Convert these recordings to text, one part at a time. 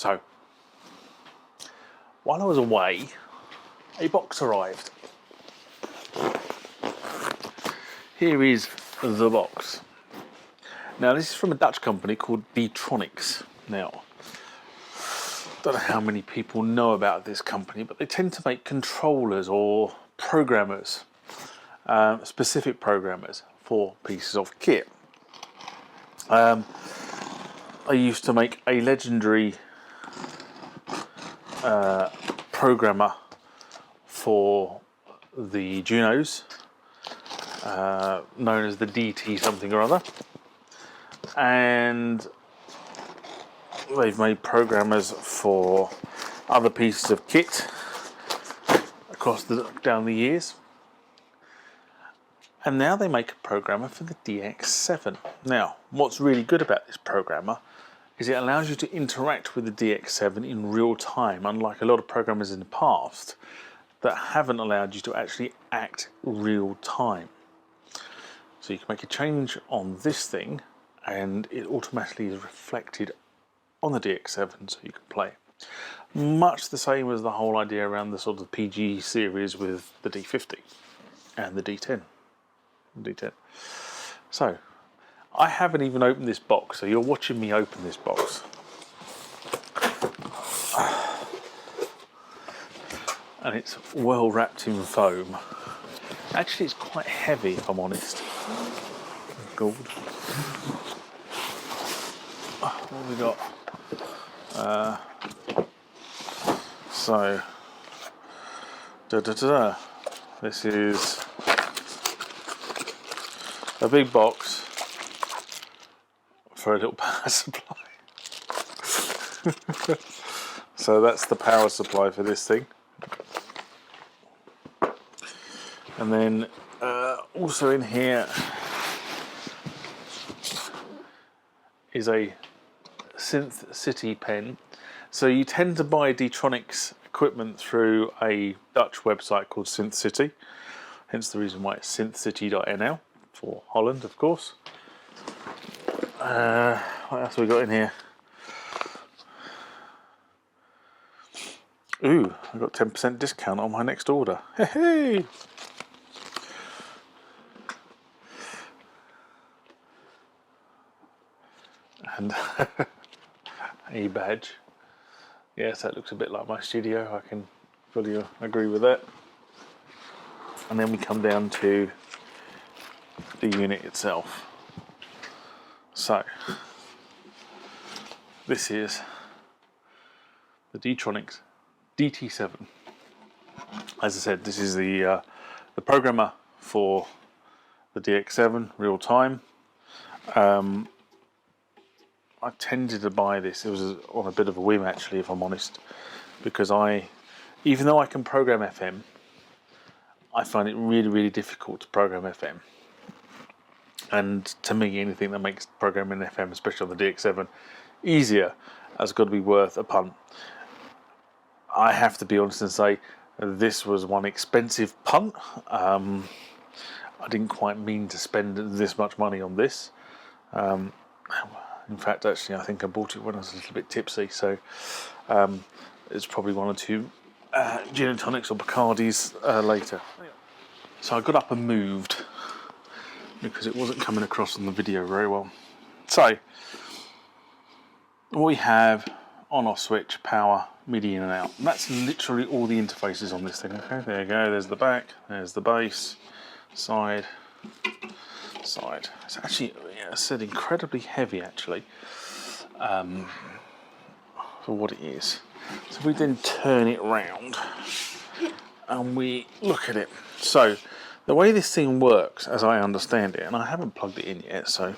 So, while I was away, a box arrived. Here is the box. Now, this is from a Dutch company called DTronics. Now, don't know how many people know about this company, but they tend to make controllers or programmers, specific programmers for pieces of kit. They used to make a legendary programmer for the Junos, known as the DT something or other, and they've made programmers for other pieces of kit down the years, and now they make a programmer for the DX7. Now, what's really good about this programmer is it allows you to interact with the DX7 in real time, unlike a lot of programmers in the past that haven't allowed you to actually act real time. So you can make a change on this thing and it automatically is reflected on the DX7 so you can play. Much the same as the whole idea around the sort of PG series with the D50 and the D10. So, I haven't even opened this box, so you're watching me open this box. And it's well wrapped in foam. Actually, it's quite heavy, if I'm honest. Gold. What have we got? This is a big box for a little power supply. So that's the power supply for this thing. And then also in here is a Synth City pen. So you tend to buy DTronics equipment through a Dutch website called Synth City, hence the reason why it's synthcity.nl for Holland, of course. What else have we got in here? Ooh, I got 10% discount on my next order. Hey! And a badge. Yes, that looks a bit like my studio. I can fully agree with that. And then we come down to the unit itself. So, this is the DTronics DT7. As I said, this is the programmer for the DX7 real time. I tended to buy this. It was on a bit of a whim, actually, if I'm honest, because even though I can program FM, I find it really, really difficult to program FM. And to me, anything that makes programming FM, especially on the DX7, easier has got to be worth a punt. I have to be honest and say this was one expensive punt. I didn't quite mean to spend this much money on this. In fact, actually, I think I bought it when I was a little bit tipsy, so it's probably one or two Gin and Tonics or Bacardis later. So I got up and moved because it wasn't coming across on the video very well. So we have on-off switch, power, MIDI in and out. And that's literally all the interfaces on this thing. Okay, there you go. There's the back. There's the bass, side. It's actually, yeah, I said, incredibly heavy actually for what it is. So if we then turn it round and we look at it. So the way this thing works, as I understand it, and I haven't plugged it in yet, so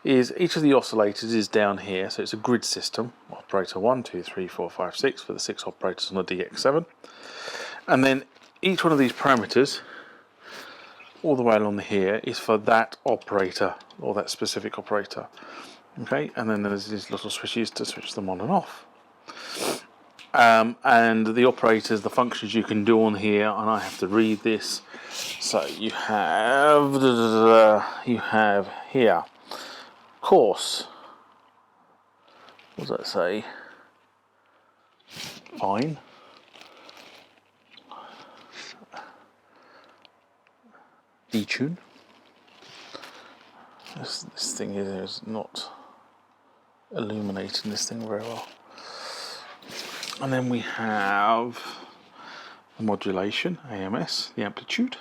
is each of the oscillators is down here. So it's a grid system, operator 1, 2, 3, 4, 5, 6 for the 6 operators on the DX7, and then each one of these parameters all the way along here is for that operator or that specific operator. Okay, and then there's these little switches to switch them on and off. And the operators, the functions you can do on here, and I have to read this. So you have here course, what does that say? Fine. Detune. This thing here is not illuminating this thing very well. And then we have the modulation, AMS, the amplitude.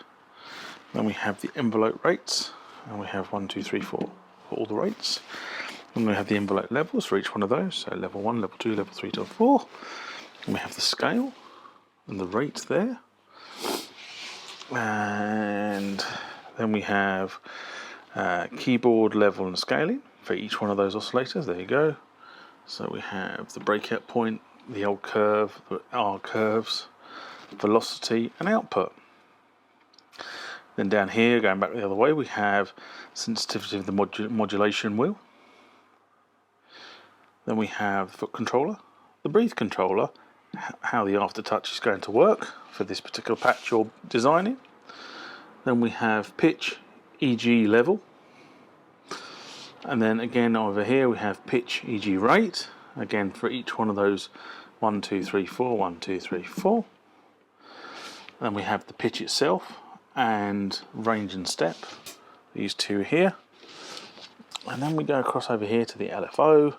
Then we have the envelope rates, and we have 1, 2, 3, 4 for all the rates. And we have the envelope levels for each one of those, so level 1, level 2, level 3 to 4. And we have the scale and the rate there. And then we have keyboard level and scaling for each one of those oscillators. There you go. So we have the breakout point, the L curve, the R curves, velocity and output. Then down here, going back the other way, we have sensitivity of the modulation wheel. Then we have the foot controller, the breathe controller, how the aftertouch is going to work for this particular patch you're designing. Then we have pitch, EG level. And then again over here we have pitch, EG rate. Again for each one of those 1, 2, 3, 4, 1, 2, 3, 4. Then we have the pitch itself and range and step, these two here. And then we go across over here to the LFO,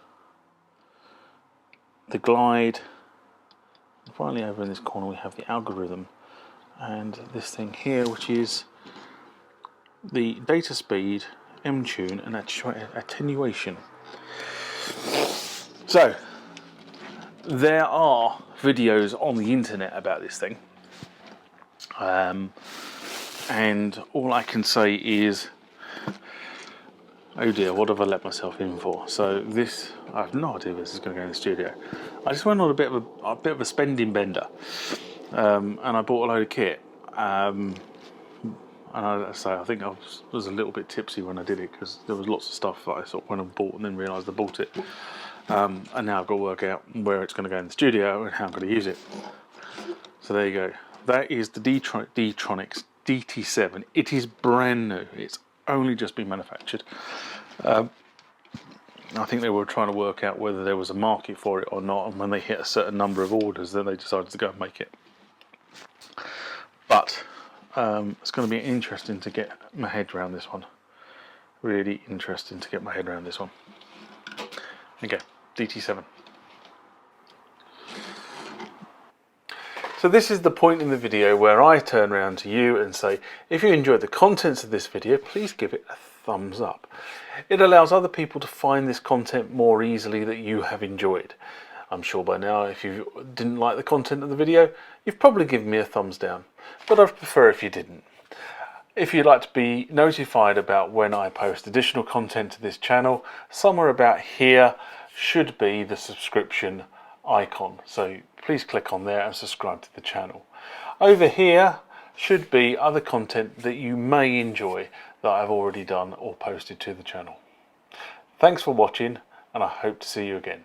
the glide, and finally over in this corner we have the algorithm and this thing here, which is the data speed, M-tune and attenuation. So there are videos on the internet about this thing, and all I can say is, oh dear, what have I let myself in for? So this, I have no idea if this is going to go in the studio. I just went on a bit of a spending bender, and I bought a load of kit. And I think I was a little bit tipsy when I did it, because there was lots of stuff that I sort of went and bought and then realised I bought it. And now I've got to work out where it's going to go in the studio and how I'm going to use it. So there you go. That is the DTronics DT7. It is brand new. It's only just been manufactured. I think they were trying to work out whether there was a market for it or not, and when they hit a certain number of orders, then they decided to go and make it. But it's going to be interesting to get my head around this one. Really interesting to get my head around this one. Okay, DT7. So this is the point in the video where I turn around to you and say, if you enjoyed the contents of this video, please give it a thumbs up. It allows other people to find this content more easily that you have enjoyed. I'm sure by now, if you didn't like the content of the video, you've probably given me a thumbs down, but I'd prefer if you didn't. If you'd like to be notified about when I post additional content to this channel, somewhere about here should be the subscription icon. So please click on there and subscribe to the channel. Over here should be other content that you may enjoy that I've already done or posted to the channel. Thanks for watching, and I hope to see you again.